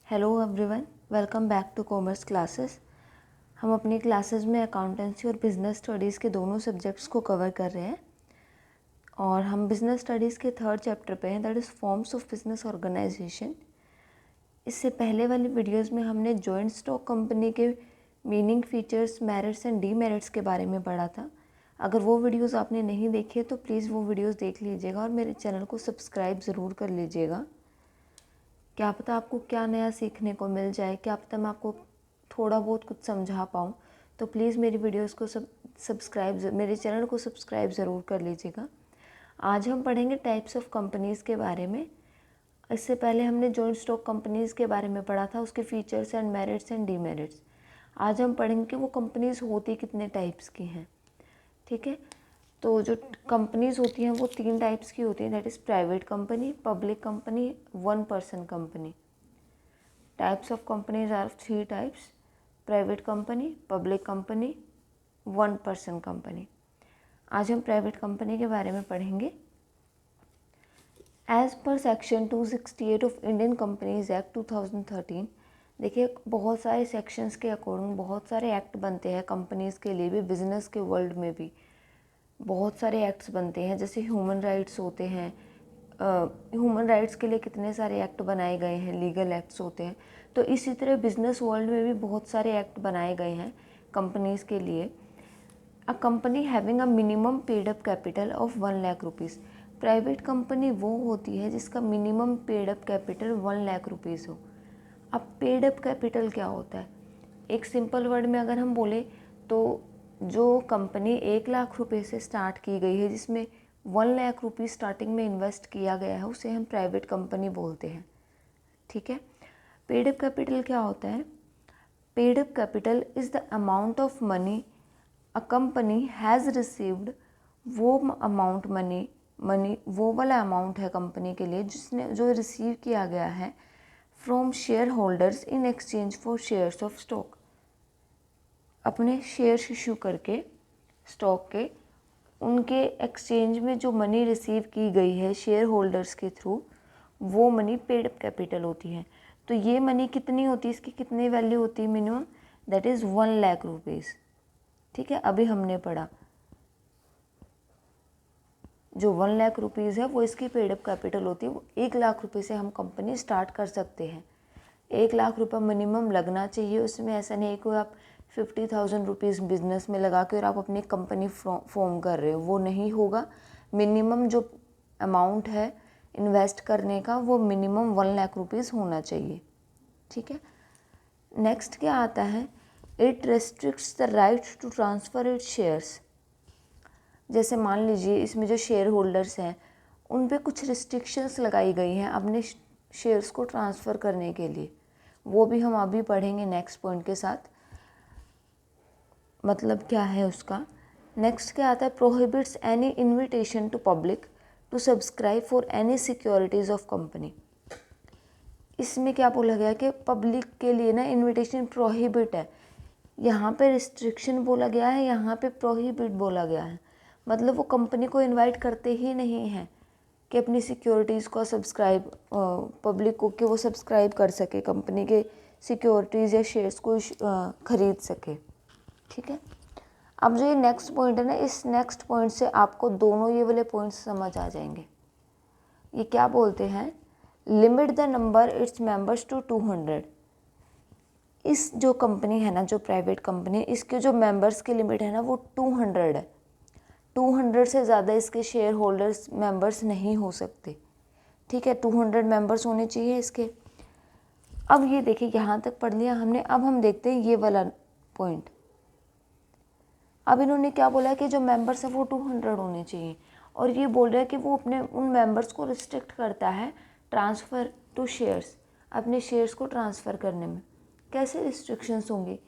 Hello everyone, welcome back to commerce classes. हम अपनी classes में अकाउंटेंसी और बिज़नेस स्टडीज़ के दोनों सब्जेक्ट्स को कवर कर रहे हैं और हम बिज़नेस स्टडीज़ के थर्ड चैप्टर पे हैं, that is forms of business organisation. इससे पहले वाली वीडियोस में हमने जॉइंट स्टॉक कंपनी के meaning, features, merits and demerits के बारे में पढ़ा था। अगर वो वीडियोस आपने नहीं देखी है तो प्लीज़ वो वीडियोस देख लीजिएगा और मेरे चैनल को सब्सक्राइब ज़रूर कर लीजिएगा। क्या पता आपको क्या नया सीखने को मिल जाए, क्या पता मैं आपको थोड़ा बहुत कुछ समझा पाऊँ। तो प्लीज़ मेरी वीडियोस को मेरे चैनल को सब्सक्राइब ज़रूर कर लीजिएगा। आज हम पढ़ेंगे टाइप्स ऑफ कंपनीज़ के बारे में। इससे पहले हमने जॉइंट स्टॉक कंपनीज़ के बारे में पढ़ा था, उसके features and merits and demerits. आज हम पढ़ेंगे कि वो कंपनीज़ होती कितने टाइप्स की हैं। ठीक है, तो जो कंपनीज़ होती हैं वो 3 टाइप्स की होती हैं, that is private company, public company, one person company. Types of companies are 3 types: private company, public company, one person company. आज हम प्राइवेट कंपनी के बारे में पढ़ेंगे। As per section 268 of Indian companies act 2013, देखिए बहुत सारे सेक्शंस के अकॉर्डिंग बहुत सारे एक्ट बनते हैं कंपनीज़ के लिए भी, बिजनेस के वर्ल्ड में भी बहुत सारे एक्ट्स बनते हैं। जैसे ह्यूमन राइट्स होते हैं, ह्यूमन राइट्स के लिए कितने सारे एक्ट बनाए गए हैं, लीगल एक्ट्स होते हैं। तो इसी तरह बिजनेस वर्ल्ड में भी बहुत सारे एक्ट बनाए गए हैं कंपनीज़ के लिए। A company having a minimum paid up capital of 1 lakh rupees. Private company वो होती है जिसका minimum paid up capital 1 lakh rupees हो। अब पेड अप कैपिटल क्या होता है? एक सिंपल वर्ड में अगर हम बोले तो जो कंपनी 1 लाख रुपए से स्टार्ट की गई है, जिसमें 1 लाख रुपये स्टार्टिंग में इन्वेस्ट किया गया है, उसे हम प्राइवेट कंपनी बोलते हैं। ठीक है, पेड अप कैपिटल क्या होता है? Paid up capital is the amount of money a company has received. वो अमाउंट मनी वो वाला अमाउंट है कंपनी के लिए जो रिसीव किया गया है from share holders in exchange for shares of stock. अपने शेयर्स इशू करके स्टॉक के, उनके एक्सचेंज में जो मनी रिसीव की गई है शेयर होल्डर्स के थ्रू, वो मनी पेड अप कैपिटल होती है। तो ये मनी कितनी होती है, इसकी कितनी वैल्यू होती है minimum? That is 1 lakh rupees. ठीक है, अभी हमने पढ़ा जो 1 लाख रुपीज़ है वो इसकी पेड अप कैपिटल होती है। वो 1 लाख रुपये से हम कंपनी स्टार्ट कर सकते हैं। 1 लाख रुपये मिनिमम लगना चाहिए उसमें। ऐसा नहीं है कि आप 50,000 रुपीज़ बिजनेस में लगा के और आप अपनी कंपनी फॉर्म कर रहे हो, वो नहीं होगा। मिनिमम जो अमाउंट है इन्वेस्ट करने का वो मिनिमम 1 लाख रुपीज़ होना चाहिए। ठीक है, नेक्स्ट क्या आता है? It restricts the right to transfer it shares. जैसे मान लीजिए इसमें जो शेयर होल्डर्स हैं उन पे कुछ रिस्ट्रिक्शंस लगाई गई हैं अपने शेयर्स को ट्रांसफ़र करने के लिए। वो भी हम अभी पढ़ेंगे नेक्स्ट पॉइंट के साथ। मतलब क्या है उसका? नेक्स्ट क्या आता है? Prohibits any invitation to public to subscribe for any securities of company. इसमें क्या बोला गया कि पब्लिक के लिए ना इन्विटेशन प्रोहिबिट है। यहाँ पे रिस्ट्रिक्शन बोला गया है, यहाँ पे प्रोहिबिट बोला गया है। मतलब वो कंपनी को इनवाइट करते ही नहीं हैं कि अपनी सिक्योरिटीज़ को सब्सक्राइब, पब्लिक को कि वो सब्सक्राइब कर सके, कंपनी के सिक्योरिटीज़ या शेयर्स को ख़रीद सके। ठीक है, अब जो ये नेक्स्ट पॉइंट है ना, इस नेक्स्ट पॉइंट से आपको दोनों ये वाले पॉइंट्स समझ आ जाएंगे। ये क्या बोलते हैं? Limit the number its members to 200। इस जो कंपनी है ना, जो प्राइवेट कंपनी, इसके जो मेंबर्स की लिमिट है ना वो 200 है। 200 से ज़्यादा इसके शेयर होल्डर्स मेंबर्स नहीं हो सकते। ठीक है, 200 मेंबर्स होने चाहिए इसके। अब ये देखिए यहाँ तक पढ़ लिया हमने। अब हम देखते हैं ये वाला पॉइंट। अब इन्होंने क्या बोला कि जो मेंबर्स है वो 200 होने चाहिए, और ये बोल रहा है कि वो अपने उन मेंबर्स को रिस्ट्रिक्ट करता है ट्रांसफ़र टू शेयर्स, अपने शेयर्स को ट्रांसफ़र करने में। कैसे रिस्ट्रिक्शंस होंगी?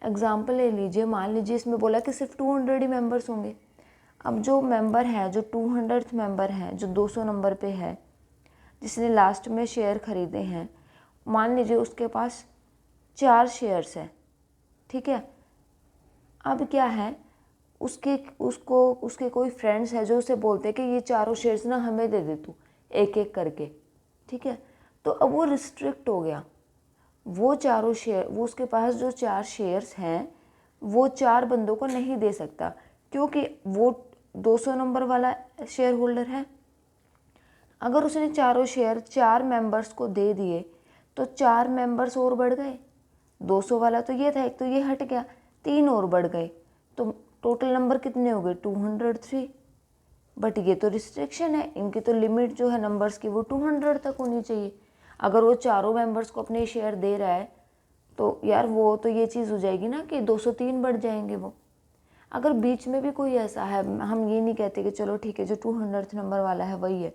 एग्जांपल ले लीजिए, मान लीजिए इसमें बोला कि सिर्फ 200 ही मेंबर्स होंगे। अब जो मेंबर है, जो 200th मेंबर है, जो 200 नंबर पे है, जिसने लास्ट में शेयर ख़रीदे हैं, मान लीजिए उसके पास 4 शेयर्स हैं। ठीक है, अब क्या है, उसके कोई फ्रेंड्स है जो उसे बोलते हैं कि ये चारों शेयर्स ना हमें दे दे तू, एक एक करके। ठीक है, तो अब वो रिस्ट्रिक्ट हो गया। वो चारों शेयर, वो उसके पास जो 4 शेयर्स हैं वो 4 बंदों को नहीं दे सकता, क्योंकि वो 200 नंबर वाला शेयर होल्डर है। अगर उसने चारों शेयर 4 मेंबर्स को दे दिए तो 4 मेंबर्स और बढ़ गए। 200 वाला तो ये था, एक तो ये हट गया, 3 और बढ़ गए, तो टोटल नंबर कितने हो गए? 203। बट ये तो रिस्ट्रिक्शन है, इनकी तो लिमिट जो है नंबर्स की वो 200 तक होनी चाहिए। अगर वो चारों मेंबर्स को अपने शेयर दे रहा है तो यार वो तो ये चीज़ हो जाएगी ना कि 203 बढ़ जाएंगे वो। अगर बीच में भी कोई ऐसा है, हम ये नहीं कहते कि चलो ठीक है जो 200th नंबर वाला है वही है,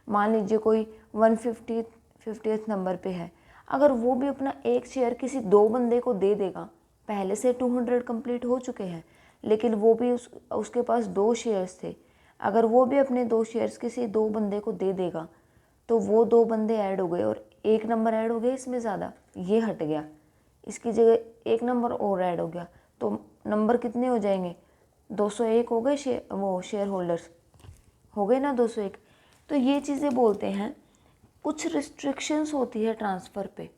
मान लीजिए कोई 150th नंबर पे है, अगर वो भी अपना एक शेयर किसी 2 बंदे को दे देगा, पहले से 200 कंप्लीट हो चुके हैं लेकिन वो भी उसके पास 2 शेयर्स थे, अगर वो भी अपने 2 शेयर्स किसी 2 बंदे को दे देगा तो वो 2 बंदे ऐड हो गए और 1 नंबर ऐड हो गया इसमें ज़्यादा, ये हट गया, इसकी जगह 1 नंबर और ऐड हो गया, तो नंबर कितने हो जाएंगे? 201 हो गए शेयर होल्डर्स, हो गए ना 201। तो ये चीज़ें बोलते हैं, कुछ रिस्ट्रिक्शंस होती है ट्रांसफ़र पे,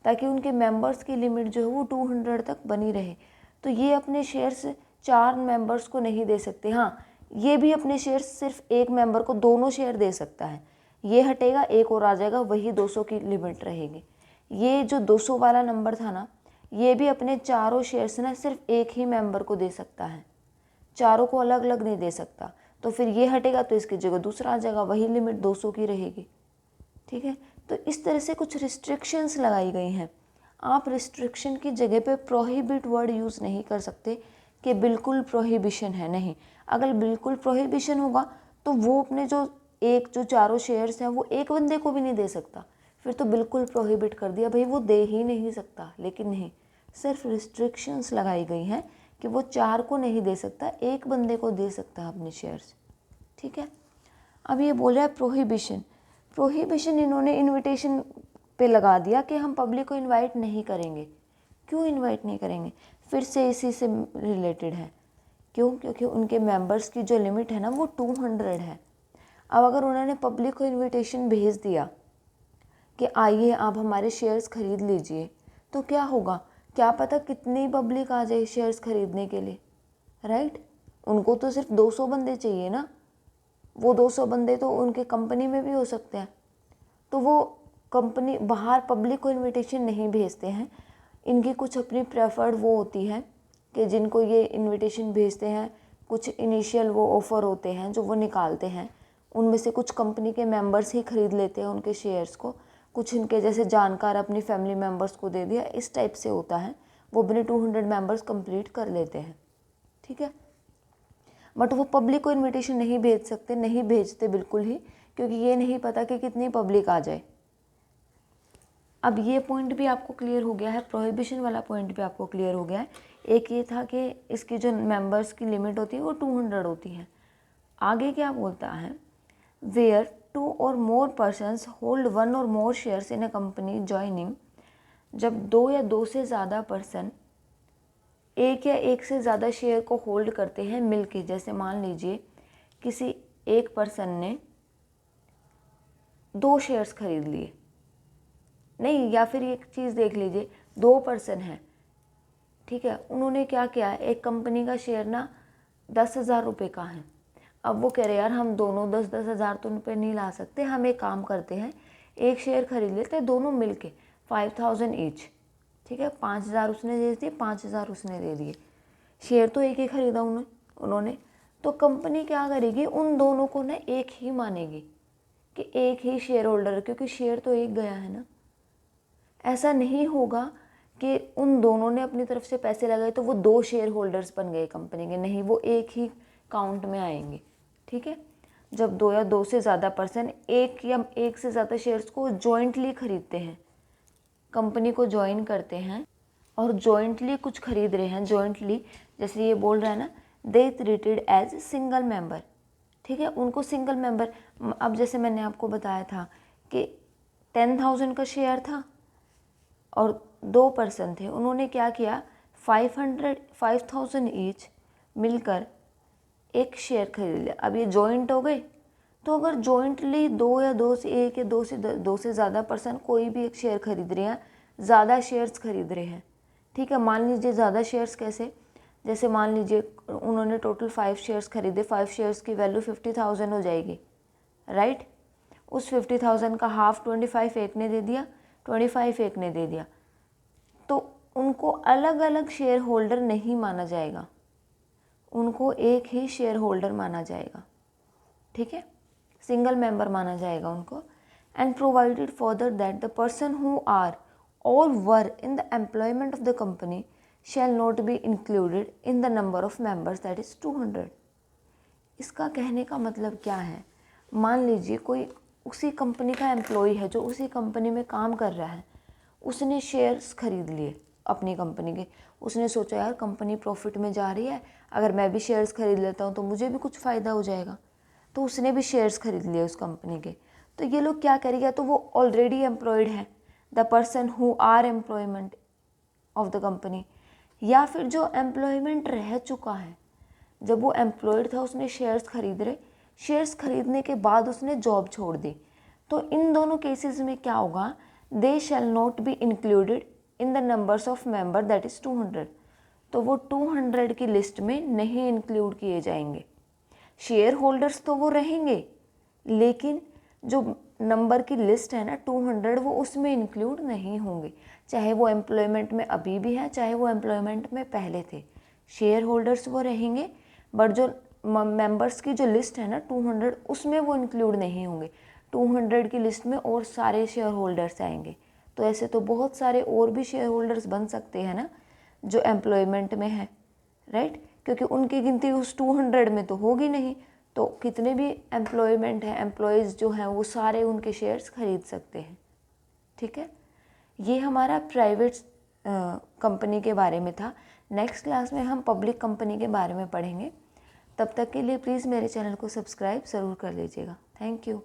ताकि उनके मेंबर्स की लिमिट जो है वो 200 तक बनी रहे। तो ये अपने शेयर्स 4 मेंबर्स को नहीं दे सकते। हाँ, ये भी अपने शेयर्स सिर्फ एक मेंबर को दोनों शेयर दे सकता है, ये हटेगा, एक और आ जाएगा, वही 200 की लिमिट रहेगी। ये जो 200 वाला नंबर था ना, ये भी अपने चारों शेयर्स ना सिर्फ एक ही मेंबर को दे सकता है, चारों को अलग अलग नहीं दे सकता। तो फिर ये हटेगा तो इसकी जगह दूसरा आ जाएगा, वही लिमिट 200 की रहेगी। ठीक है, तो इस तरह से कुछ रिस्ट्रिक्शंस लगाई गई हैं। आप रिस्ट्रिक्शन की जगह पे प्रोहिबिट वर्ड यूज़ नहीं कर सकते कि बिल्कुल प्रोहिबिशन है, नहीं। अगर बिल्कुल प्रोहिबिशन होगा तो वो अपने जो चारों शेयर्स हैं वो एक बंदे को भी नहीं दे सकता, फिर तो बिल्कुल प्रोहिबिट कर दिया, भाई वो दे ही नहीं सकता। लेकिन नहीं, सिर्फ रिस्ट्रिक्शंस लगाई गई हैं कि वो 4 को नहीं दे सकता, एक बंदे को दे सकता है अपने शेयर्स। ठीक है, अब ये बोल रहा है प्रोहिबिशन। प्रोहिबिशन इन्होंने इनविटेशन पे लगा दिया कि हम पब्लिक को इनवाइट नहीं करेंगे। क्यों इनवाइट नहीं करेंगे? फिर से इसी से रिलेटेड है। क्यों? क्योंकि उनके मेंबर्स की जो लिमिट है ना वो 200 है। अब अगर उन्होंने पब्लिक को इनविटेशन भेज दिया कि आइए आप हमारे शेयर्स खरीद लीजिए, तो क्या होगा? क्या पता कितनी पब्लिक आ जाए शेयर्स खरीदने के लिए, राइट? उनको तो सिर्फ 200 बंदे चाहिए ना, वो 200 बंदे तो उनके कंपनी में भी हो सकते हैं। तो वो कंपनी बाहर पब्लिक को इनविटेशन नहीं भेजते हैं, इनकी कुछ अपनी प्रेफर्ड वो होती है कि जिनको ये इनविटेशन भेजते हैं, कुछ इनिशियल वो ऑफ़र होते हैं जो वो निकालते हैं, उनमें से कुछ कंपनी के मेंबर्स ही खरीद लेते हैं उनके शेयर्स को, कुछ इनके जैसे जानकार अपनी फैमिली मेंबर्स को दे दिया, इस टाइप से होता है। वो अपने 200 मेंबर्स कंप्लीट कर लेते हैं। ठीक है, बट वो पब्लिक को इनविटेशन नहीं भेज सकते, नहीं भेजते बिल्कुल ही, क्योंकि ये नहीं पता कि कितनी पब्लिक आ जाए। अब ये पॉइंट भी आपको क्लियर हो गया है, प्रोहिबिशन वाला पॉइंट भी आपको क्लियर हो गया है। एक ये था कि इसकी जो मेंबर्स की लिमिट होती है वो 200 होती है। आगे क्या बोलता है? वेयर 2 और मोर persons hold 1 or more shares in a company joining, जब 2 या 2 से ज़्यादा पर्सन एक या एक से ज़्यादा शेयर को होल्ड करते हैं मिलके, जैसे मान लीजिए किसी एक पर्सन ने 2 शेयर्स खरीद लिए, नहीं, या फिर एक चीज़ देख लीजिए, 2 पर्सन हैं, ठीक है, उन्होंने क्या किया, एक कंपनी का शेयर ना 10,000 रुपये का है। अब वो कह रहे यार हम दोनों 10-10 हज़ार तो रुपये नहीं ला सकते, हम एक काम करते हैं, एक शेयर खरीद लेते हैं दोनों मिलके 5,000 ईच। ठीक है, 5,000 उसने दे दिए, 5,000 उसने दे दिए, शेयर तो एक ही खरीदा उन्होंने। तो कंपनी क्या करेगी, उन दोनों को ना एक ही मानेगी कि एक ही शेयर होल्डर, क्योंकि शेयर तो एक गया है ना। ऐसा नहीं होगा कि उन दोनों ने अपनी तरफ से पैसे लगाए तो वो 2 शेयर होल्डर्स बन गए कंपनी के, नहीं, वो एक ही काउंट में आएंगे। ठीक है, जब 2 या 2 से ज़्यादा पर्सन एक या एक से ज़्यादा शेयर्स को जॉइंटली खरीदते हैं, कंपनी को ज्वाइन करते हैं और जॉइंटली कुछ खरीद रहे हैं, जॉइंटली जैसे ये बोल रहा है ना, they treated as single member. ठीक है, उनको सिंगल मेंबर, अब जैसे मैंने आपको बताया था कि 10,000 का शेयर था और 2 पर्सन थे, उन्होंने क्या किया, 5,000 ईच मिलकर एक शेयर खरीद लिया। अब ये जॉइंट हो गए, तो अगर जॉइंटली 2 या 2 से 1 या 2 से ज़्यादा पर्सन कोई भी एक शेयर खरीद रहे हैं ज़्यादा शेयर्स खरीद रहे हैं। ठीक है, मान लीजिए ज़्यादा शेयर्स कैसे, जैसे मान लीजिए उन्होंने टोटल 5 शेयर्स खरीदे, 5 शेयर्स की वैल्यू 50,000 हो जाएगी, राइट। उस 50,000 का हाफ 25 एक ने दे दिया, 25 एक ने दे दिया, तो उनको अलग अलग शेयर होल्डर नहीं माना जाएगा, उनको एक ही शेयर होल्डर माना जाएगा। ठीक है, सिंगल मेंबर माना जाएगा उनको। And provided further that the person who are or were in the employment of the company shall not be included in the number of members that is 200। इसका कहने का मतलब क्या है, मान लीजिए कोई उसी कंपनी का एम्प्लॉय है जो उसी कंपनी में काम कर रहा है, उसने शेयर्स खरीद लिए अपनी कंपनी के, उसने सोचा यार कंपनी प्रॉफिट में जा रही है, अगर मैं भी शेयर्स खरीद लेता हूँ तो मुझे भी कुछ फ़ायदा हो जाएगा, तो उसने भी शेयर्स खरीद लिए उस कंपनी के। तो ये लोग क्या करेंगे, तो वो ऑलरेडी एम्प्लॉयड है, the person who are employment of the company, या फिर जो एम्प्लॉयमेंट रह चुका है, जब वो एम्प्लॉयड था उसने शेयर्स खरीद रहे, शेयर्स खरीदने के बाद उसने जॉब छोड़ दी, तो इन दोनों केसेस में क्या होगा, they shall not be included in the numbers of member that is 200। तो वो 200 की लिस्ट में नहीं इंक्लूड किए जाएंगे। शेयर होल्डर्स तो वो रहेंगे, लेकिन जो नंबर की लिस्ट है ना 200, वो उसमें इंक्लूड नहीं होंगे, चाहे वो एम्प्लॉयमेंट में अभी भी हैं, चाहे वो एम्प्लॉयमेंट में पहले थे। शेयर होल्डर्स वो रहेंगे, बट जो मेंबर्स की जो लिस्ट है ना 200, उसमें वो इंक्लूड नहीं होंगे। 200 की लिस्ट में और सारे शेयर होल्डर्स आएंगे। तो ऐसे तो बहुत सारे और भी शेयर होल्डर्स बन सकते हैं ना जो एम्प्लॉयमेंट में है, राइट, क्योंकि उनकी गिनती उस 200 में तो होगी नहीं, तो कितने भी एम्प्लॉयमेंट हैं, एम्प्लॉयज़ जो हैं वो सारे उनके शेयर्स खरीद सकते हैं। ठीक है, ये हमारा प्राइवेट कंपनी के बारे में था। नेक्स्ट क्लास में हम पब्लिक कंपनी के बारे में पढ़ेंगे। तब तक के लिए प्लीज़ मेरे चैनल को सब्सक्राइब ज़रूर कर लीजिएगा। Thank you.